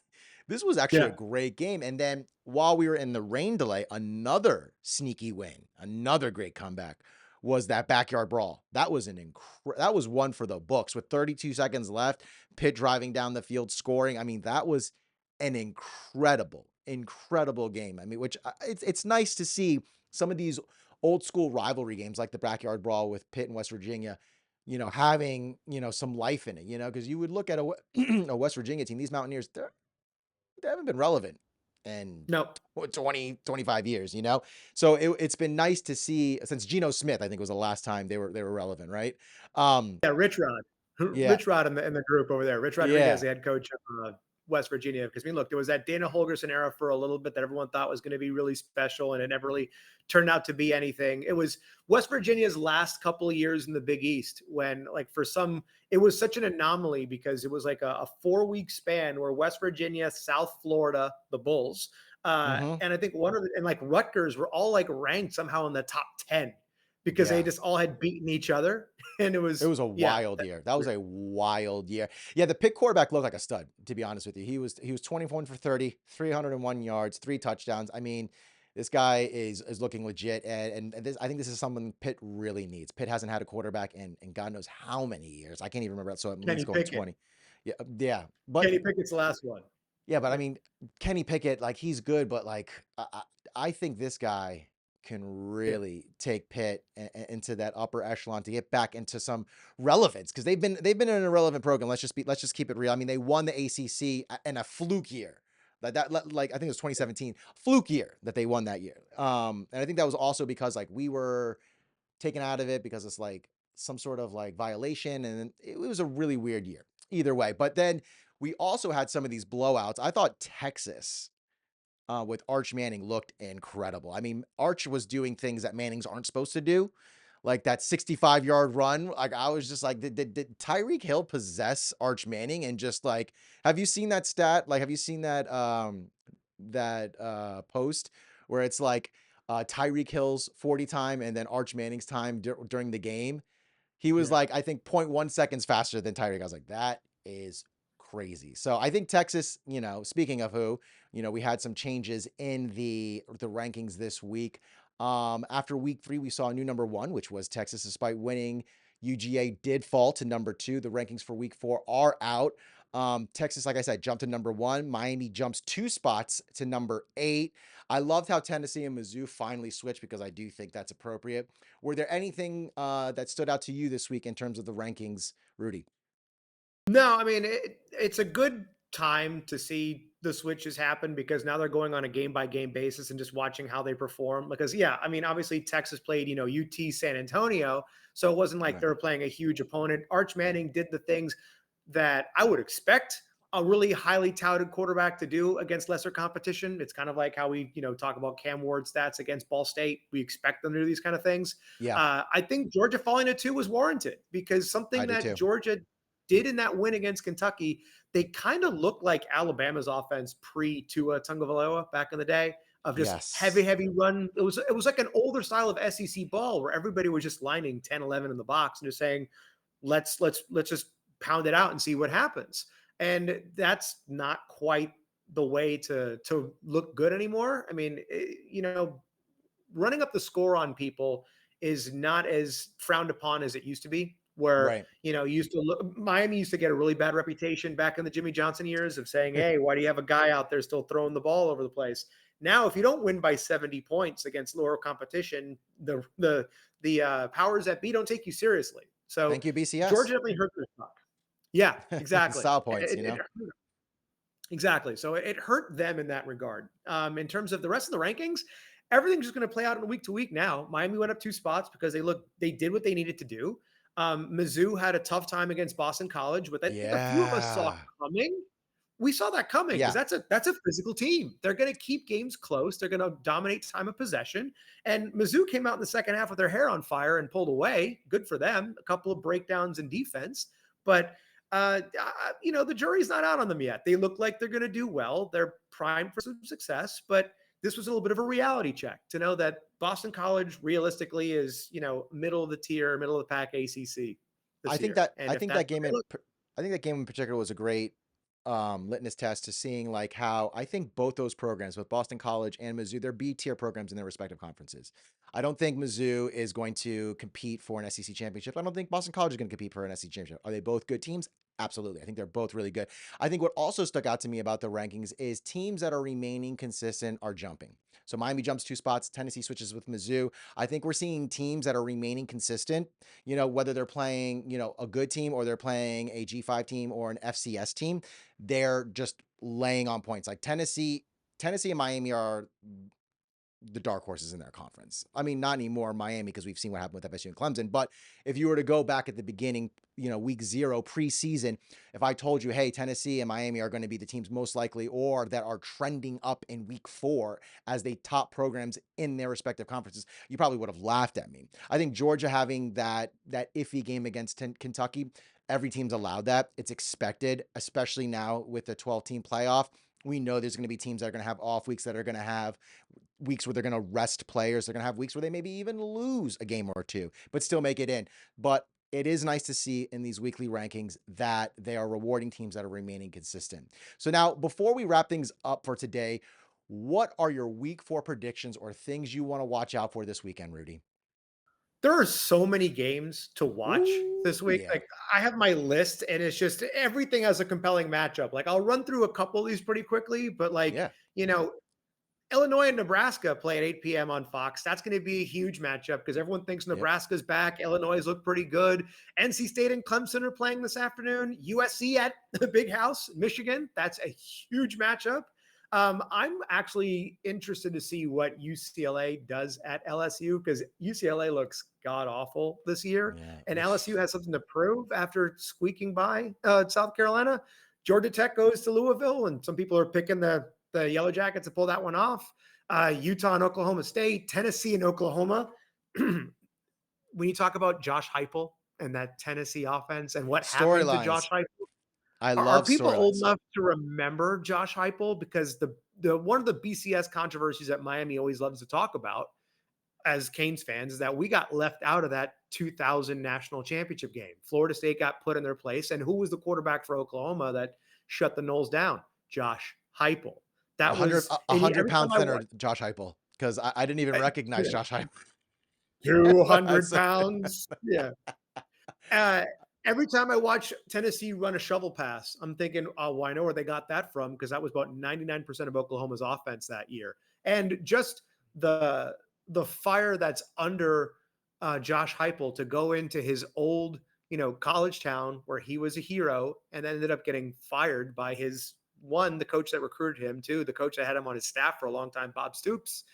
this was actually a great game. And then while we were in the rain delay, another sneaky win, another great comeback was that backyard brawl. That was that was one for the books with 32 seconds left, Pitt driving down the field, scoring. I mean, that was an incredible game. I mean, which it's nice to see some of these old school rivalry games like the backyard brawl with Pitt and West Virginia, having, some life in it, because you would look at a West Virginia team, these Mountaineers, they haven't been relevant in No. 20, 25 years, So it's been nice to see since Geno Smith, I think was the last time they were relevant, right? Yeah, Rich Rod. Yeah. Rich Rod in the group over there. Rich Rodriguez, Yeah. the head coach of West Virginia. Because look, there was that Dana Holgorsen era for a little bit that everyone thought was going to be really special, and it never really turned out to be anything. It was West Virginia's last couple of years in the Big East when, like, it was such an anomaly because it was like a 4-week span where West Virginia, South Florida, the Bulls, and I think and Rutgers were all like ranked somehow in the top 10 because they just all had beaten each other. And it was a wild year. That was a wild year. Yeah, the Pitt quarterback looked like a stud, to be honest with you. He was 21 for 30, 301 yards, 3 touchdowns. I mean, this guy is looking legit, and I think this is something Pitt really needs. Pitt hasn't had a quarterback in God knows how many years. I can't even remember. So it's going 20. Yeah. But Kenny Pickett's the last one. Yeah, but I mean, Kenny Pickett, like, he's good, but like I think this guy can really take Pitt into that upper echelon to get back into some relevance, because they've been in an irrelevant program. Let's just keep it real. I mean, they won the ACC in a fluke year. Like I think it was 2017, fluke year that they won that year. And I think that was also because like we were taken out of it because it's like some sort of like violation, and it was a really weird year either way. But then we also had some of these blowouts. I thought Texas with Arch Manning looked incredible. I mean, Arch was doing things that Mannings aren't supposed to do, like that 65-yard run. Like, I was just like, did Tyreek Hill possess Arch Manning? And just like, have you seen that stat? Like, have you seen that post where it's like Tyreek Hill's 40 time and then Arch Manning's time during the game? He was like, I think 0.1 seconds faster than Tyreek. I was like, that is crazy. So I think Texas, speaking of who, we had some changes in the rankings this week. After week 3, we saw a new number 1, which was Texas. Despite winning, UGA did fall to number 2. The rankings for week 4 are out. Texas, like I said, jumped to number 1. Miami jumps 2 spots to number 8. I loved how Tennessee and Mizzou finally switched because I do think that's appropriate. Were there anything that stood out to you this week in terms of the rankings, Rudy? No, I mean, it's a good time to see the switches happen because now they're going on a game-by-game basis and just watching how they perform. Because, I mean, obviously Texas played, UT San Antonio, so it wasn't like they were playing a huge opponent. Arch Manning did the things that I would expect a really highly touted quarterback to do against lesser competition. It's kind of like how we, talk about Cam Ward stats against Ball State. We expect them to do these kind of things. Yeah. I think Georgia falling to 2 was warranted because something that Georgia did in that win against Kentucky, they kind of looked like Alabama's offense pre-Tua Tagovailoa back in the day of just heavy run. It was like an older style of SEC ball where everybody was just lining 10, 11 in the box and just saying, let's just pound it out and see what happens. And that's not quite the way to look good anymore. I mean, running up the score on people is not as frowned upon as it used to be. Where, Miami used to get a really bad reputation back in the Jimmy Johnson years of saying, hey, why do you have a guy out there still throwing the ball over the place? Now, if you don't win by 70 points against lower competition, the powers that be don't take you seriously. So thank you, BCS. Georgia definitely hurt their stock. Yeah, exactly. Style points, Exactly. So it hurt them in that regard. In terms of the rest of the rankings, everything's just going to play out in week to week now. Miami went up 2 spots because they did what they needed to do. Mizzou had a tough time against Boston College, but a few of us saw coming. We saw that coming because that's a physical team. They're going to keep games close. They're going to dominate time of possession. And Mizzou came out in the second half with their hair on fire and pulled away. Good for them. A couple of breakdowns in defense, but the jury's not out on them yet. They look like they're going to do well. They're primed for some success, but this was a little bit of a reality check to know that Boston College realistically is, middle of the tier, middle of the pack ACC. I think that game in particular was a great litmus test to seeing like how I think both those programs, both Boston College and Mizzou, they're B tier programs in their respective conferences. I don't think Mizzou is going to compete for an SEC championship. I don't think Boston College is going to compete for an SEC championship. Are they both good teams? Absolutely. I think they're both really good. I think what also stuck out to me about the rankings is teams that are remaining consistent are jumping. So Miami jumps 2 spots, Tennessee switches with Mizzou. I think we're seeing teams that are remaining consistent, whether they're playing, a good team or they're playing a G5 team or an FCS team, they're just laying on points. Like Tennessee and Miami are the dark horses in their conference. I mean, not anymore Miami because we've seen what happened with FSU and Clemson. But if you were to go back at the beginning, week 0 preseason, if I told you, hey, Tennessee and Miami are going to be the teams most likely or that are trending up in week 4 as they top programs in their respective conferences, you probably would have laughed at me. I think Georgia having that iffy game against Kentucky, every team's allowed that. It's expected, especially now with the 12-team playoff. We know there's going to be teams that are going to have off weeks, that are going to have weeks where they're going to rest players. They're going to have weeks where they maybe even lose a game or two, but still make it in. But it is nice to see in these weekly rankings that they are rewarding teams that are remaining consistent. So now, before we wrap things up for today, what are your week 4 predictions or things you want to watch out for this weekend, Rudy? There are so many games to watch this week. Yeah. Like, I have my list and it's just everything has a compelling matchup. Like, I'll run through a couple of these pretty quickly, but Illinois and Nebraska play at 8 p.m. on Fox. That's going to be a huge matchup because everyone thinks Nebraska's back. Illinois look pretty good. NC State and Clemson are playing this afternoon. USC at the Big House, Michigan. That's a huge matchup. I'm actually interested to see what UCLA does at LSU because UCLA looks god awful this year, and LSU has something to prove after squeaking by South Carolina. Georgia Tech goes to Louisville, and some people are picking the Yellow Jackets to pull that one off. Utah and Oklahoma State, Tennessee and Oklahoma. When you talk about Josh Heupel and that Tennessee offense and what happened to Josh Heupel, are people old enough to remember Josh Heupel? Because the one of the BCS controversies that Miami always loves to talk about as Canes fans is that we got left out of that 2000 national championship game. Florida State got put in their place. And who was the quarterback for Oklahoma that shut the Noles down? Josh Heupel. That 100-pound thinner Josh Heupel, because I didn't even recognize Josh Heupel. 200 pounds. Yeah. Every time I watch Tennessee run a shovel pass, I'm thinking, oh, well, I know where they got that from because that was about 99% of Oklahoma's offense that year. And just the fire that's under Josh Heupel to go into his old, college town where he was a hero and then ended up getting fired by the coach that recruited him, two, the coach that had him on his staff for a long time, Bob Stoops.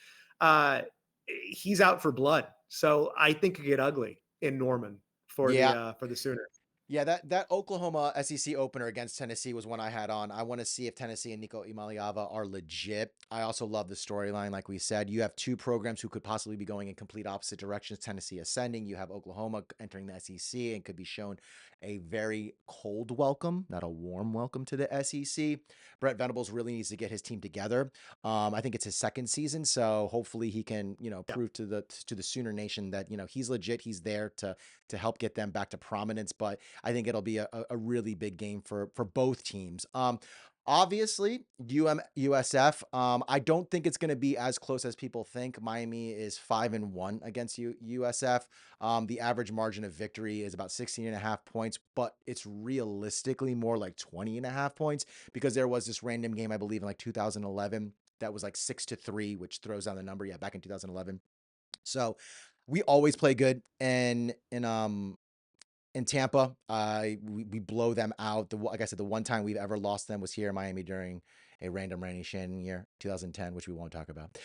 He's out for blood. So I think it could get ugly in Norman for the Sooners. Yeah, that Oklahoma SEC opener against Tennessee was one I had on. I want to see if Tennessee and Nico Imaliava are legit. I also love the storyline. Like we said, you have two programs who could possibly be going in complete opposite directions. Tennessee ascending. You have Oklahoma entering the SEC and could be shown a very cold welcome, not a warm welcome to the SEC. Brent Venables really needs to get his team together. I think it's his second season, so hopefully he can, prove to the Sooner Nation that, he's legit. He's there to help get them back to prominence. But I think it'll be a really big game for both teams. Obviously, USF. I don't think it's going to be as close as people think. Miami is 5-1 against USF. The average margin of victory is about 16.5 points, but it's realistically more like 20.5 points because there was this random game, I believe, in like 2011 that was like 6-3, which throws down the number. Yeah, back in 2011. So we always play good in Tampa. We blow them out. Like I said, the one time we've ever lost them was here in Miami during a random Randy Shannon year, 2010, which we won't talk about.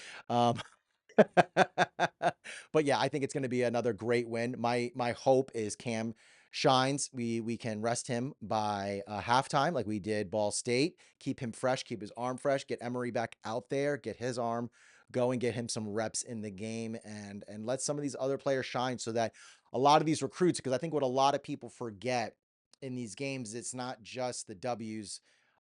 But yeah, I think it's going to be another great win. My hope is Cam shines. We can rest him by halftime like we did Ball State. Keep him fresh, keep his arm fresh, get Emory back out there, get his arm going, get him some reps in the game, and let some of these other players shine so that a lot of these recruits, because I think what a lot of people forget in these games, it's not just the W's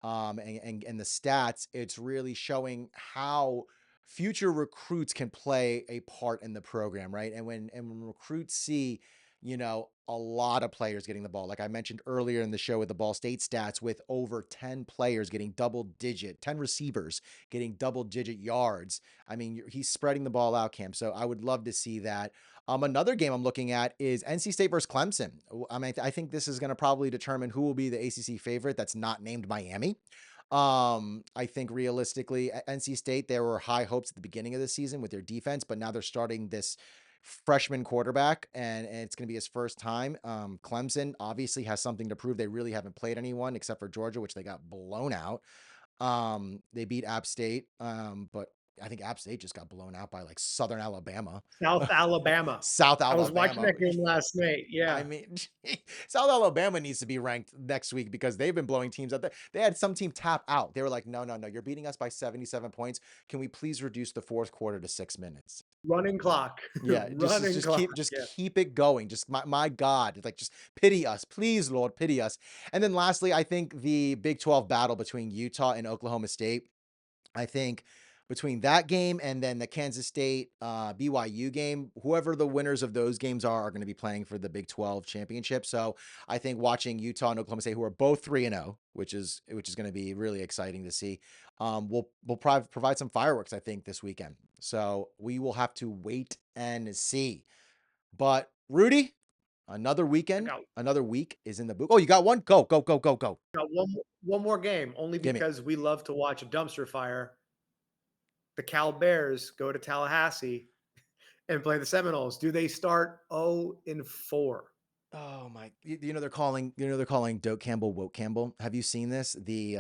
and the stats. It's really showing how future recruits can play a part in the program, right? And when recruits see, a lot of players getting the ball. Like I mentioned earlier in the show with the Ball State stats, with over 10 players getting 10 receivers getting double-digit yards. I mean, he's spreading the ball out, Cam. So I would love to see that. Another game I'm looking at is NC State versus Clemson. I mean, I think this is going to probably determine who will be the ACC favorite that's not named Miami. I think realistically, at NC State, there were high hopes at the beginning of the season with their defense, but now they're starting this freshman quarterback, and it's going to be his first time. Clemson obviously has something to prove. They really haven't played anyone except for Georgia, which they got blown out. They beat App State, but I think App State just got blown out by like Southern Alabama. South Alabama. South Alabama. I was watching that game last night. Yeah. I mean, South Alabama needs to be ranked next week because they've been blowing teams up. They had some team tap out. They were like, no, you're beating us by 77 points. Can we please reduce the fourth quarter to 6 minutes? Running clock. Yeah, keep it going. Just my God, like just pity us, please, Lord, pity us. And then lastly, I think the Big 12 battle between Utah and Oklahoma State. I think between that game and then the Kansas State BYU game, whoever the winners of those games are going to be playing for the Big 12 championship. So I think watching Utah and Oklahoma State, who are both 3-0, which is going to be really exciting to see, will provide some fireworks, I think, this weekend. So we will have to wait and see. But Rudy, another weekend, another week is in the book. Oh, you got one? Go. Got one more game, only because we love to watch a dumpster fire. The Cal Bears go to Tallahassee and play the Seminoles. Do they start 0-4? Oh my! They're calling Doak Campbell Woke Campbell. Have you seen this? The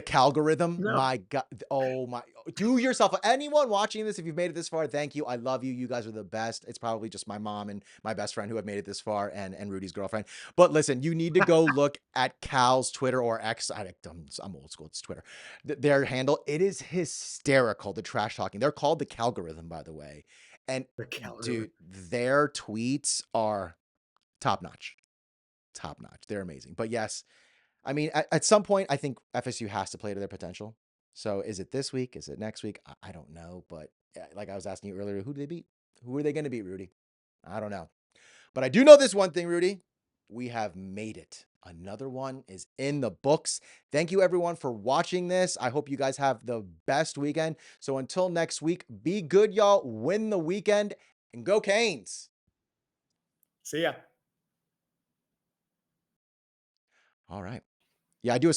Calgorithm. No. My God. Oh my. Do yourself. Anyone watching this, if you've made it this far, thank you. I love you. You guys are the best. It's probably just my mom and my best friend who have made it this far, and Rudy's girlfriend. But listen, you need to go look at Cal's Twitter or X. I'm old school. It's Twitter. Their handle. It is hysterical. The trash talking. They're called the Calgorithm, by the way. And dude, their tweets are top notch. They're amazing. But yes, I mean, at some point, I think FSU has to play to their potential. So is it this week? Is it next week? I don't know. But like I was asking you earlier, who do they beat? Who are they going to beat, Rudy? I don't know. But I do know this one thing, Rudy. We have made it. Another one is in the books. Thank you, everyone, for watching this. I hope you guys have the best weekend. So until next week, be good, y'all. Win the weekend and go Canes. See ya. All right. Yeah, I do a